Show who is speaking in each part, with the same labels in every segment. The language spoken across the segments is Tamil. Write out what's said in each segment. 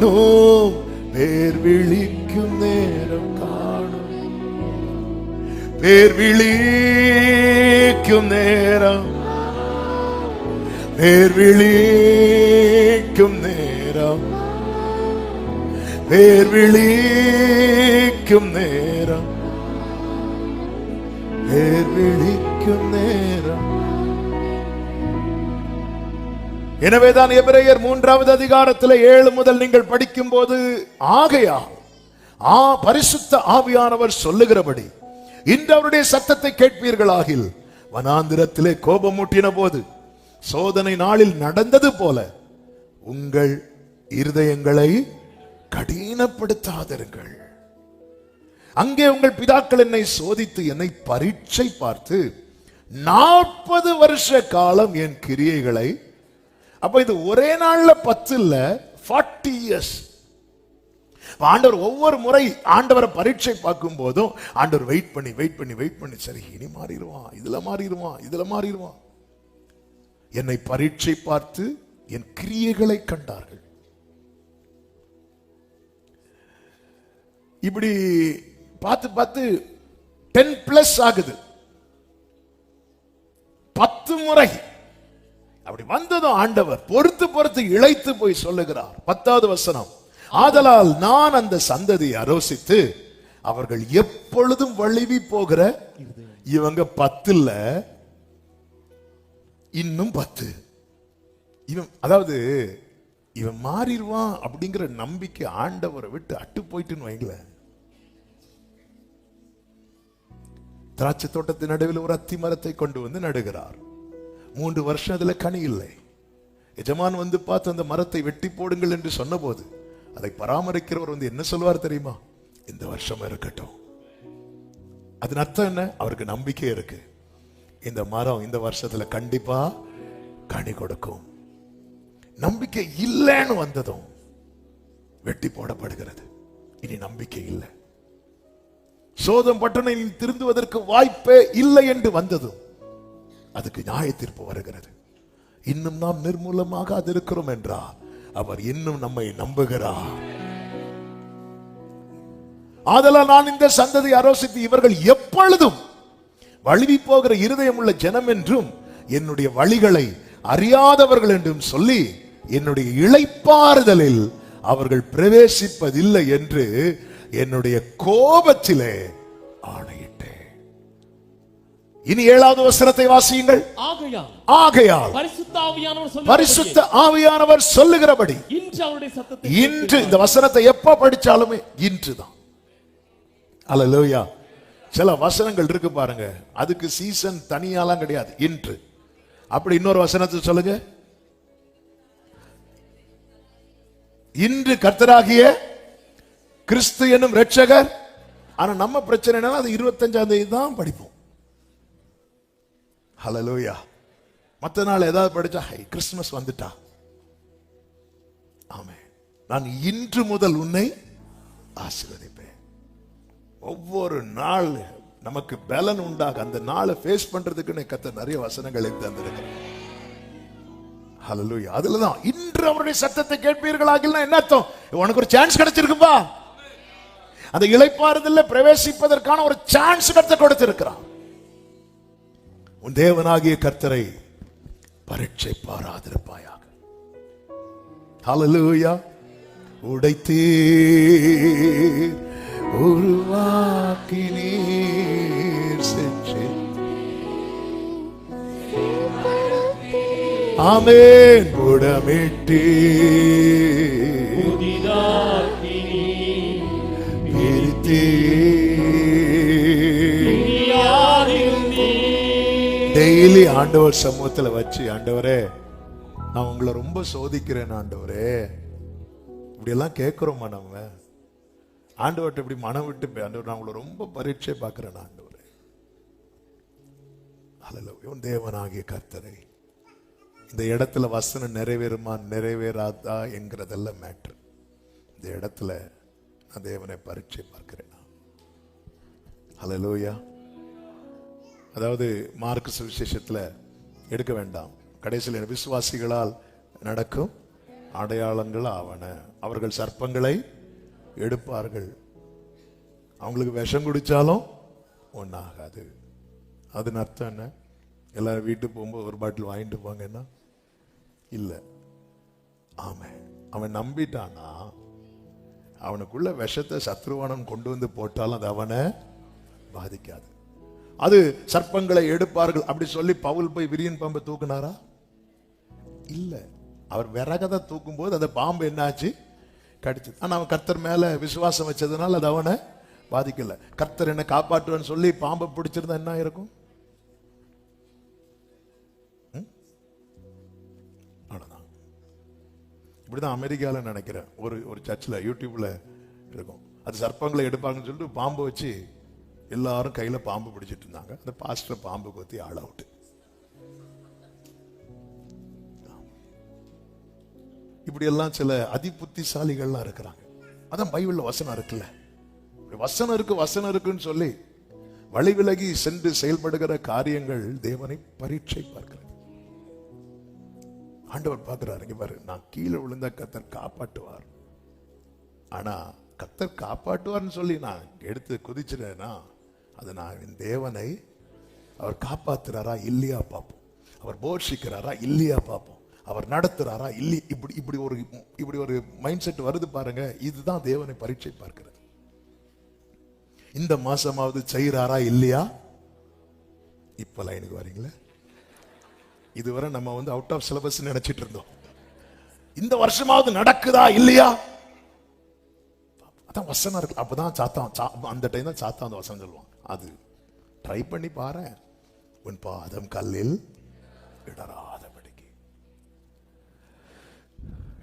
Speaker 1: காணும், பேர் விழிக்கும் நேரம் காணும், பேர் விழிக்கும் நேரம், பேர் விழிக்கும் நேரம், பேர் விழிக்கும் நேரம், பேர் விழிக்கும் நேரம். எனவேதான் எபிரேயர் 3வது அதிகாரத்தில் 7 முதல் நீங்கள் படிக்கும் போது, ஆகையால் பரிசுத்த ஆவியானவர் சொல்லுகிறபடி இன்று அவருடைய சத்தத்தை கேட்பீர்களாகில், வனாந்திரத்திலே கோபமூட்டின போது சோதனை நாளில் நடந்தது போல உங்கள் இருதயங்களை கடினப்படுத்தாதிருங்கள். அங்கே உங்கள் பிதாக்கள் என்னை சோதித்து என்னை பரீட்சை பார்த்து 40 வருஷ காலம் என் கிரியைகளை, அப்ப இது ஒரே நாள்ல 10 இல்ல, 40 years. ஆண்டவர் ஒவ்வொரு முறை ஆண்டவரை பரீட்சை பார்க்கும் போதும் ஆண்டவர் வெயிட் பண்ணி சரி இனி மாறிடுவான், இதுல மாறிடுவான், இதுல மாறிடுவான். என்னை பரீட்சை பார்த்து என் கிரியைகளை கண்டார்கள். இப்படி பார்த்து 10+ ஆகுது. 10 முறை அப்படி வந்ததும் ஆண்டவர் பொறுத்து இளைத்து போய் சொல்லுகிறார். 10வது வசனம், ஆதலால் நான் அந்த சந்ததியை அரோசித்து அவர்கள் எப்பொழுதும் வழுவி போகிற, இவங்க 10 இல்ல, இன்னும் 10. இவன் அதாவது இவன் மாறிடுவான் அப்படிங்கிற நம்பிக்கை ஆண்டவரை விட்டு அட்டு போயிட்டுன்னு வைங்கள. திராட்சை தோட்டத்தின் நடுவில் ஒரு அத்தி மரத்தை கொண்டு வந்து நடுகிறார். 3 வருஷம் அதுல கனி இல்லை. எஜமான் வந்து பார்த்து அந்த மரத்தை வெட்டி போடுங்கள் என்று சொன்ன போது அதை பராமரிக்கிறவர் வந்து என்ன சொல்வார் தெரியுமா? இந்த வருஷம் இருக்கட்டும். அதன் அர்த்தம் என்ன? அவருக்கு நம்பிக்கை இருக்கு, இந்த மரம் இந்த வருஷத்துல கண்டிப்பா கனி கொடுக்கும். நம்பிக்கை இல்லைன்னு வந்ததும் வெட்டி போடப்படுகிறது. இனி நம்பிக்கை இல்லை, சோதம் பட்டணம் திருந்துவதற்கு வாய்ப்பே இல்லை என்று வந்ததும் அதுக்கு நியாய தீர்ப்பு வருகிறது. இன்னும் நாம் நிர்மூலமாக அது இருக்கிறோம் என்றால் அவர் இன்னும் நம்மை நம்புகிறார். ஆதலால் நான் இந்த சந்ததி ஆலோசித்து இவர்கள் எப்பொழுதும் வழுவி போகிற இருதயம் உள்ள ஜனம் என்றும் என்னுடைய வழிகளை அறியாதவர்கள் என்றும் சொல்லி என்னுடைய இளைப்பாறுதலில் அவர்கள் பிரவேசிப்பதில்லை என்று என்னுடைய கோபத்திலே ஆணையிட்டேன். இனி 7வது வசனத்தை வாசியுங்கள். ஆகையால் பரிசுத்த ஆவியானவர் சொல்லுகிறபடி, இன்று இந்த வசனத்தை எப்ப படிச்சாலுமே இன்றுதான். அல்லேலூயா. சில வசனங்கள் இருக்கு பாருங்க, அதுக்கு சீசன் தனியாலாம் கிடையாது, இன்று. அப்படி இன்னொரு வசனத்தை சொல்லுங்க, இன்று கர்த்தராகிய கிறிஸ்து என்னும் இரட்சகர். ஆனா நம்ம பிரச்சனை என்னன்னா அது 25ஆம் தேதி தான் படிப்போம். ஹல்லேலூயா. மற்ற நாள் ஏதாவது படிச்சா கிறிஸ்துமஸ் வந்துட்டா. ஆமென். நான் இன்று முதல் உன்னை ஆசீர்வதிப்பேன். ஒவ்வொரு நாள் நமக்கு பலன் உண்டாக அந்த நாளை ஃபேஸ் பண்றதுக்கு கர்த்தர் நிறைய வசனங்களை தந்திருக்கிறார். ஹல்லேலூயா. அதுலதான் இன்று அவருடைய சத்தத்தை கேட்பீர்களாகில்னா என்ன அர்த்தம்? உனக்கு ஒரு சான்ஸ் கிடைச்சிருக்குப்பா. அந்த இளைப்பாறுதல்ல பிரவேசிப்பதற்கான ஒரு சான்ஸ் கர்த்தர் கொடுத்திருக்கிறார். உன் தேவனாகிய கர்த்தரை பரீட்சை பாராதிருப்பாயாக. ஹல்லேலூயா. உடைத்தீர் உருவாக்கினீர் செஞ்சு. ஆமென். உடமிட்டீர் டெய்லி ஆண்டவர் சமூகத்துல வச்சு, ஆண்டவரே நான் உங்களை ரொம்ப சோதிக்கிறேன் ஆண்டவரே, இப்படி எல்லாம் கேட்கிறோமா நம்ம? ஆண்டவர்கிட்ட இப்படி மனம் விட்டு, ஆண்டவர் நான் உங்களை ரொம்ப பரீட்சை பார்க்கிறேன் ஆண்டவரே. அல்லேலூயா. தேவனாகிய கர்த்தரை இந்த இடத்துல வசனம் நிறைவேறுமா நிறைவேறாதா என்கிறதல்ல மேட்ரு. இந்த இடத்துல நான் தேவனை பரீட்சை பார்க்கிறேன். ஹல்லேலூயா. அதாவது மார்க்கு சுவிசேஷத்துல எடுக்க வேண்டாம், கடைசியில் விசுவாசிகளால் நடக்கும் அடையாளங்கள் ஆவன. அவர்கள் சர்ப்பங்களை எடுப்பார்கள். அவங்களுக்கு விஷம் குடிச்சாலும் ஒன்னாகாது. அதன் அர்த்தம் என்ன? எல்லாரும் வீட்டுக்கு போகும்போது ஒரு பாட்டில் வாங்கிட்டு போங்கன்னா இல்ல. ஆமா, அவன் நம்பிட்டானா அவனுக்குள்ள விஷத்தை சத்ருவானன் கொண்டு வந்து போட்டாலும் அது அவனை பாதிக்காது. அது சர்ப்பங்களை எடுப்பார்கள் அப்படி சொல்லி பவுல் போய் விரியன் பாம்பை தூக்குனாரா? இல்ல. அவர் விறகதை தூக்கும் போது அந்த பாம்பு என்னாச்சு? கடிச்சது. ஆனா அவன் கர்த்தர் மேல விசுவாசம் வச்சதுனால அது அவனை பாதிக்கல. கர்த்தர் என்ன காப்பாற்றுவான்னு சொல்லி பாம்பை பிடிச்சிருந்தா என்ன இருக்கும்? இப்படிதான் அமெரிக்காவில் நினைக்கிறேன் ஒரு சர்ச்சில் யூடியூப்ல இருக்கும். அது சர்ப்பங்களை எடுப்பாங்கன்னு சொல்லிட்டு பாம்பு வச்சு எல்லாரும் கையில பாம்பு பிடிச்சிட்டு இருந்தாங்க. அந்த பாஸ்டர் பாம்பு கொத்தி ஆள் அவுட். இப்படி எல்லாம் சில அதிபுத்திசாலிகள்லாம் இருக்கிறாங்க. அதான் பைபிள்ல வசனம் இருக்குல்ல, வசனம் இருக்குன்னு சொல்லி வழி விலகி சென்று செயல்படுகிற காரியங்கள் தேவனை பரீட்சை பார்க்கிறது. ஆண்டவர் பார்க்கிறார், இங்க பாரு, நான் கீழே விழுந்தா கர்த்தர் காப்பாற்றுவார். ஆனா கர்த்தர் காப்பாற்றுவார்னு சொல்லி நான் எடுத்து குதிச்சிட்டேன்னா அது நான் என் தேவனை அவர் காப்பாத்துறாரா இல்லையா பார்ப்போம். அவர் போஷிக்கிறாரா இல்லையா பார்ப்போம். அவர் நடத்துறாரா இல்லை. இப்படி ஒரு மைண்ட் செட் வருது பாருங்க. இதுதான் தேவனை பரீட்சை பார்க்கிறது. இந்த மாசமாவது செய்யறாரா இல்லையா? இப்ப லைனுக்கு வரீங்களா? இதுவரை நம்ம அவுட் ஆஃப் சிலபஸ் நினைச்சிட்டு இருந்தோம். இந்த வருஷமாவது நடக்குதா இல்லையா? அதான் வசனம் இருக்கு. அப்பதான் சாத்தான் அந்த டைம் தான் சாத்தான் அந்த வசனம் சொல்லுவான். அது ட்ரை பண்ணி பாரு, உன் பாதம் கல்லில் இடராதபடிக்கு.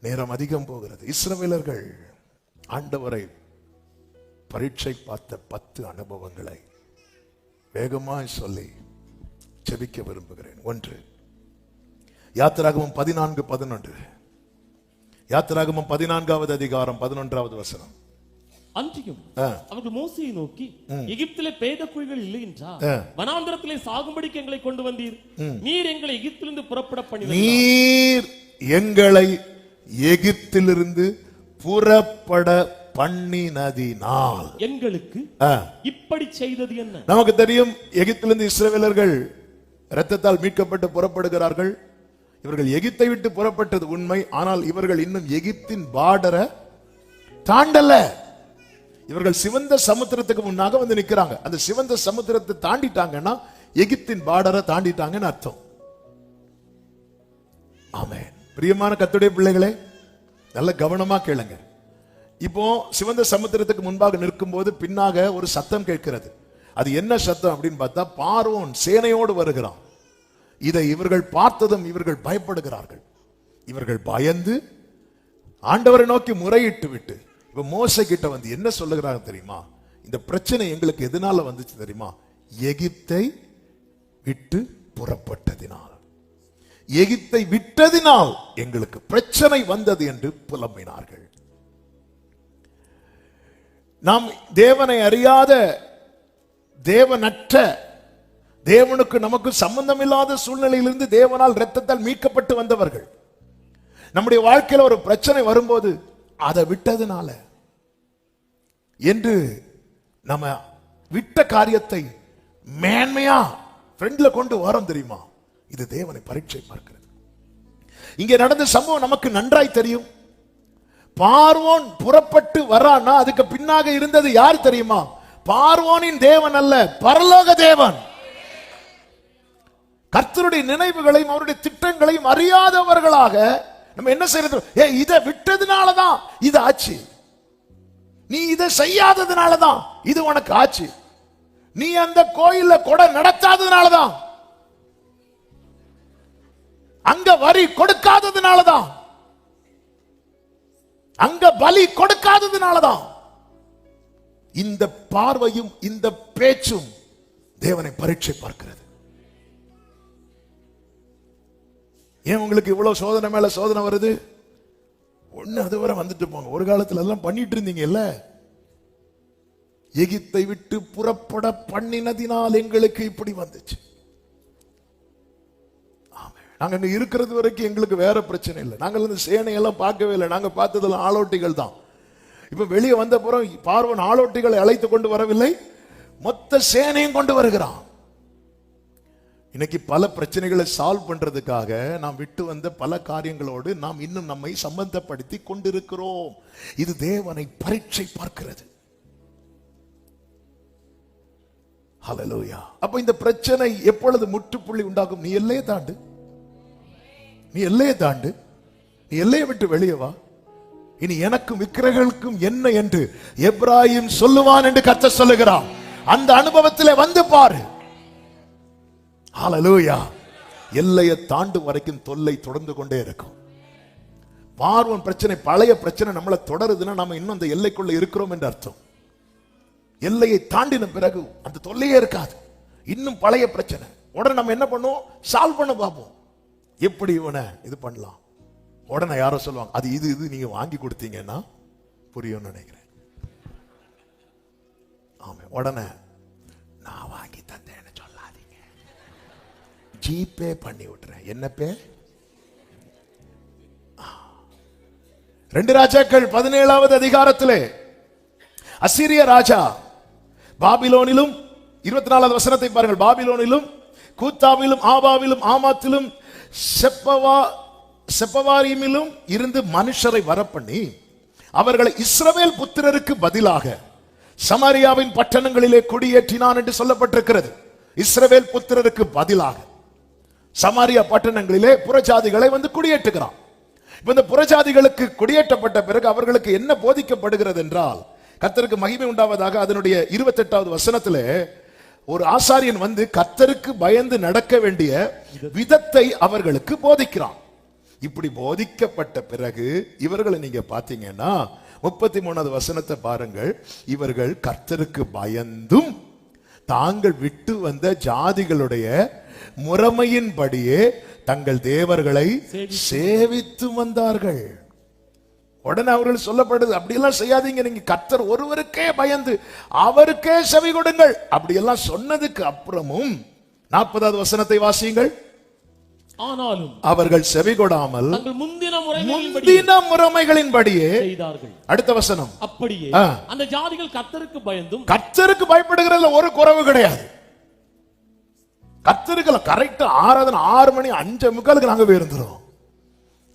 Speaker 1: நேரம் அதிகம் போகிறது. இஸ்ரவேலர்கள் ஆண்டவரை பரீட்சை பார்த்த 10 அனுபவங்களை வேகமாய் சொல்லி ஜெபிக்க விரும்புகிறேன். 1 யாத்திராகமம் 14:11. யாத்திராகமம் 14வது அதிகாரம் 11வது வசனம்.
Speaker 2: அன்றியும் அவர்கள் மோசேயை நோக்கி, எகிப்திலே பேத குழிகள் இல்லை என்றா வனாந்தரத்திலே சாகும்படிக்கு எங்களை கொண்டு வந்தீர். நீர் எங்களை எகிப்திலிருந்து புறப்பட பண்ணினீர்.
Speaker 1: நீர் எங்களை எகிப்திலிருந்து புறப்பட பண்ணினதினால்
Speaker 2: எங்களுக்கு இப்படி செய்தது என்ன?
Speaker 1: நமக்கு தெரியும், எகிப்திலிருந்து இஸ்ரவேலர்கள் இரத்தத்தால் மீட்கப்பட்டு புறப்படுகிறார்கள். இவர்கள் எகிப்தை விட்டு புறப்பட்டது உண்மை. ஆனால் இவர்கள் இன்னும் எகிப்தின் பார்டரை தாண்டல. இவர்கள் சிவந்த சமுத்திரத்துக்கு முன்னாக வந்து நிக்கிறாங்க. அந்த சிவந்த சமுத்திரத்தை தாண்டிட்டாங்கன்னா எகிப்தின் பார்டரை தாண்டிட்டாங்கன்னு அர்த்தம். ஆமென். பிரியமான கர்த்தருடைய பிள்ளைகளே, நல்ல கவனமா கேளுங்க. இப்போ சிவந்த சமுத்திரத்துக்கு முன்பாக நிற்கும் போது பின்னாக ஒரு சத்தம் கேட்கிறது. அது என்ன சத்தம் அப்படின்னு பார்த்தா, பார்வோன் சேனையோடு வருகிறான். இதை இவர்கள் பார்த்ததும் இவர்கள் பயப்படுகிறார்கள். இவர்கள் பயந்து ஆண்டவரை நோக்கி முறையிட்டு விட்டு இப்ப மோசே கிட்ட வந்து என்ன சொல்லுகிறாங்க தெரியுமா? இந்த பிரச்சனை எங்களுக்கு எதனால வந்துச்சு தெரியுமா? எகிப்தை விட்டு புறப்பட்டதினால், எகிப்தை விட்டதினால் எங்களுக்கு பிரச்சனை வந்தது என்று புலம்பினார்கள். நாம் தேவனை அறியாத, தேவனற்ற, தேவனுக்கு நமக்கு சம்பந்தம் இல்லாத சூழ்நிலையிலிருந்து தேவனால் இரத்தத்தால் மீட்கப்பட்டு வந்தவர்கள். நம்முடைய வாழ்க்கையில் ஒரு பிரச்சனை வரும்போது அதை விட்டதுனால என்று நம்ம விட்ட காரியத்தை மேன்மையா ஃப்ரெண்ட்ல கொண்டு வரோம் தெரியுமா? இது தேவனை பரீட்சை பார்க்கிறது. இங்கே நடந்த சம்பவம் நமக்கு நன்றாய் தெரியும். பார்வோன் புறப்பட்டு வரான்னா அதுக்கு பின்னாக இருந்தது யார் தெரியுமா? பார்வோனின் தேவன் அல்ல, பரலோக தேவன். கர்த்தருடைய நினைவுகளையும் அவருடைய திட்டங்களையும் அறியாதவர்களாக நம்ம என்ன செய்யறது? இதை விட்டதுனாலதான் இது ஆச்சு, நீ இதை செய்யாததுனாலதான் இது உனக்கு ஆச்சு, நீ அந்த கோயில்ல கொடை நடத்தாததுனாலதான், அங்க வரி கொடுக்காததுனாலதான், அங்க பலி கொடுக்காததுனாலதான். இந்த பார்வையும் இந்த பேச்சும் தேவனை பரீட்சை பார்க்கிறது. ஏன் உங்களுக்கு இவ்வளவு சோதனை மேல சோதனை வருது? ஒண்ணு அதுவரை வந்துட்டு போங்க. ஒரு காலத்துல எல்லாம் பண்ணிட்டு இருந்தீங்கல்ல. எகிப்தை விட்டு புறப்பட பண்ணினதினால் எங்களுக்கு இப்படி வந்துச்சு. நாங்க அங்க இருக்கிறது வரைக்கும் எங்களுக்கு வேற பிரச்சனை இல்லை. நாங்கள் இந்த சேனையெல்லாம் பார்க்கவே இல்லை. நாங்க பார்த்ததெல்லாம் ஆளோட்டிகள் தான். இப்ப வெளியே வந்த பிறகு பார்வன் ஆளோட்டிகளை அழைத்து கொண்டு வரவில்லை, மொத்த சேனையும் கொண்டு வருகிறான். இன்னைக்கு பல பிரச்சனைகளை சால்வ் பண்றதுக்காக நாம் விட்டு வந்த பல காரியங்களோடு நாம் இன்னும் நம்மை சம்பந்தப்படுத்தி கொண்டிருக்கிறோம். இது தேவனை பரீட்சை பார்க்கிறது. ஹல்லேலூயா. அப்ப இந்த பிரச்சனை எப்பொழுது முற்றுப்புள்ளி உண்டாகும்? நீ எல்லையை தாண்டு, நீ எல்லையை தாண்டு, நீ எல்லையை விட்டு வெளியே வா. இனி எனக்கும் விக்கிரகங்களுக்கும் என்ன என்று எப்ராஹிம் சொல்லுவான் என்று கர்த்தர் சொல்லுகிறான். அந்த அனுபவத்திலே வந்து பாரு. ஹல்லேலூயா. எல்லையை தாண்டும் வரைக்கும் தொல்லை தொடர்ந்து கொண்டே இருக்கும். பார்வோன் பிரச்சனை, பழைய பிரச்சனை நம்மளை தொடருதுன்னா நாம இன்னும் அந்த எல்லைக்குள்ள இருக்கிறோம் என்று அர்த்தம். எல்லையை தாண்டின பிறகு அந்த தொல்லையே இருக்காது. இன்னும் பழைய பிரச்சனை. உடனே நம்ம என்ன பண்ணுவோம்? சால்வ் பண்ண பார்ப்போம். எப்படி இவனை இது பண்ணலாம்? உடனே யாரோ சொல்லுவாங்க, அது இது நீங்க வாங்கி கொடுத்தீங்கன்னா புரியும் நினைக்கிறேன். ஆமா, உடனே நான் வாங்கி தந்தேன்னு சொல்லாதீங்க, ஜிபே பண்ணி விட்டுறேன். என்ன பே? 2 ராஜாக்கள் 17வது அதிகாரத்திலே அசீரிய ராஜா பாபிலோனிலும் 24வது வசனத்தை பாருங்கள். பாபிலோனிலும் கூத்தாவிலும் ஆபாவிலும் ஆமாத்திலும் செப்பவாரிமிலும் இருந்து மனுஷரை வரப்பண்ணி அவர்களை இஸ்ரவேல் புத்திரருக்கு பதிலாக சமாரியாவின் பட்டணங்களிலே குடியேற்றினான் என்று சொல்லப்பட்டிருக்கிறது. இஸ்ரவேல் புத்திரருக்கு பதிலாக சமாரியா பட்டணங்களிலே புறஜாதிகளை வந்து குடியேற்றுகிறான். இப்ப இந்த புறஜாதிகளுக்கு குடியேற்றப்பட்ட பிறகு அவர்களுக்கு என்ன போதிக்கப்படுகிறது என்றால், கர்த்தருக்கு மகிமை உண்டாவதாக அதனுடைய 28வது வசனத்திலே ஒரு ஆசாரியன் வந்து கர்த்தருக்கு பயந்து நடக்க வேண்டிய விதத்தை அவர்களுக்கு போதிக்கிறான். இப்படி போதிக்கப்பட்ட பிறகு இவர்களை நீங்க பாத்தீங்கன்னா 33வது வசனத்தை பாருங்கள். இவர்கள் கர்த்தருக்கு பயந்தும் தாங்கள் விட்டு வந்த ஜாதிகளுடைய முறைமையின்படியே தங்கள் தேவர்களை சேவித்து வந்தார்கள். உடனே அவர்கள் சொல்லப்படுது, அப்படியெல்லாம் செய்யாதீங்க, நீங்க கர்த்தர் ஒருவருக்கே பயந்து அவருக்கே செவி கொடுங்கள். அப்படியெல்லாம் சொன்னதுக்கு அப்புறமும் 40வது வசனத்தை வாசியுங்கள்.
Speaker 2: ஆனாலும்
Speaker 1: அவர்கள் செவி கொடாமல்
Speaker 2: முந்தின
Speaker 1: முறைமைகளின்படியே
Speaker 2: செய்தார்கள்.
Speaker 1: அடுத்த வசனம்,
Speaker 2: அப்படியே அந்த ஜாதிகள் கர்த்தருக்கு பயந்தும்.
Speaker 1: கர்த்தருக்கு பயப்படுகிறதுல ஒரு குறைவு கிடையாது. கர்த்தருக்கு கரெக்டா ஆராதனை 6 மணி 5:45 நாங்க போயிருந்தோம்.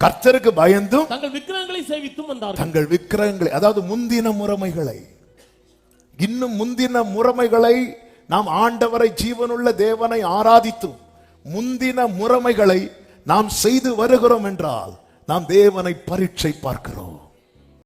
Speaker 1: கர்த்தருக்கு பயந்தும்
Speaker 2: தங்கள் விக்கிரகங்களை சேவித்தும் வந்தார்கள். தங்கள்
Speaker 1: விக்கிரகங்களை, அதாவது முந்தின முறைமைகளை, இன்னும் முந்தின முறைமைகளை நாம் ஆண்டவரை ஜீவனுள்ள தேவனை ஆராதித்தும் முந்தின முறைமைகளை நாம் செய்து வருகிறோம் என்றால் நாம் தேவனை பரீட்சை பார்க்கிறோம்.